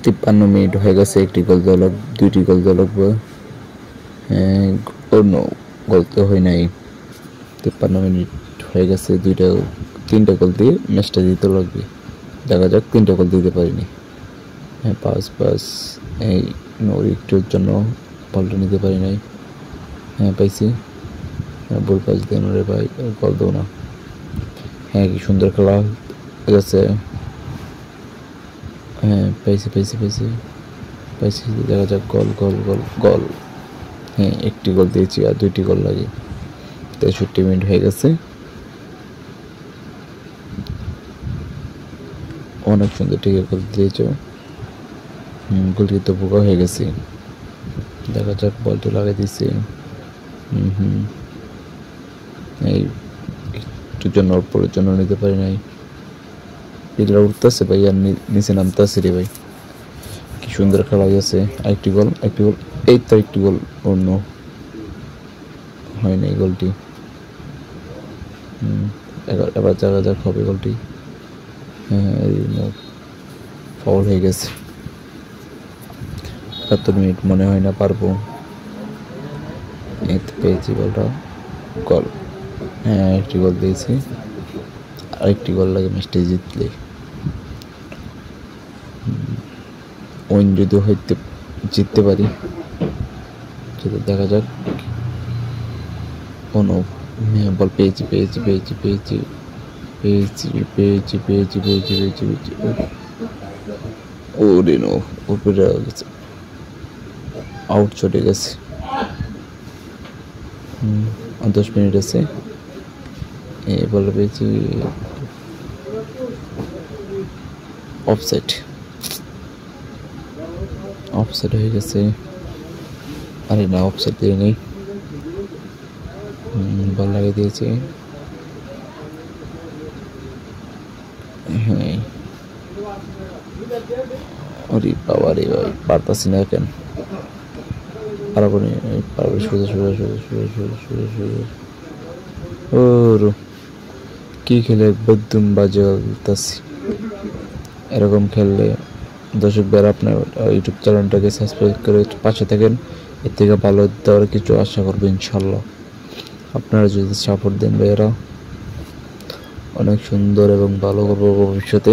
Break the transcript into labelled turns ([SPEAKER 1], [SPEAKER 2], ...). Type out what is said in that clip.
[SPEAKER 1] 53 minute হয়ে গেছে, একটি গোল দেওয়া লাগবে, দুইটি গোল দেওয়া লাগবে। হ্যাঁ, অন্য গোল তো হয় নাই। 53 মিনিট হয়ে গেছে, তিনটা গোল দিয়ে ম্যাচটা দিতে লাগবে। দেখা যাক, তিনটা গোল দিতে পারিনি। হ্যাঁ, পাস এই একটুর জন্য বলটা নিতে পারি নাই। হ্যাঁ, পাইছি। হ্যাঁ, বল পাস দেন রে ভাই, গোল দেবো না। হ্যাঁ, কি সুন্দর খেলা গেছে। হ্যাঁ, পাইছি। দেখা যাক, গোল। হ্যাঁ, একটি গোল দিয়েছি আর দুইটি গোল লাগে। 63 মিনিট হয়ে গেছে। অনেক সুন্দর ঠিক গোল দিয়েছ। গোলটি তো বোকা হয়ে গেছে। দেখা যাক, বলটা লাগিয়ে দিচ্ছে। এই একটু জন্য অল্পের জন্য নিতে পারি নাই। এগুলো উঠতেছে ভাই, আর নিচে নামতেছে রে ভাই। কি সুন্দর খেলা গেছে। একটি গোল। এই তো একটি গোল অন্য হয় নাই গোলটি। এবার দেখা যাক হবে গোলটি। হ্যাঁ, ফাউল হয়ে গেছে। 71 মিনিট মনে হয় না পারবো। এই তো পেয়েছি বলটা, গোল। হ্যাঁ, একটি গোল দিয়েছি, আরেকটি গোল লাগে ম্যাচটি জিতলে। উইন যদি জিততে পারি, যদি দেখা যাক। কোনো বল পেয়েছি। ওরে নো, উপরে গেছে, আউট চলে গেছে। 10 মিনিট আছে। বল পেয়েছি, অফসাইড হয়ে গেছে। আরে না, অফসাইড দিয়ে নেই, বল লাগিয়ে দিয়েছে। হ্যাঁ, আরে বাবা রে ভাই, পারতাছি না কেন। কি খেলে একদম বাজে খেলতেছি। এরকম খেললে দর্শক ভাইরা, আপনার ইউটিউব চ্যানেলটাকে সাবস্ক্রাইব করে পাশে থাকেন। এর থেকে ভালো দেওয়ার কিছু আশা করবো ইনশাল্লাহ। আপনারা যদি সাপোর্ট দেন ভাইয়েরা, অনেক সুন্দর এবং ভালো করবো ভবিষ্যতে।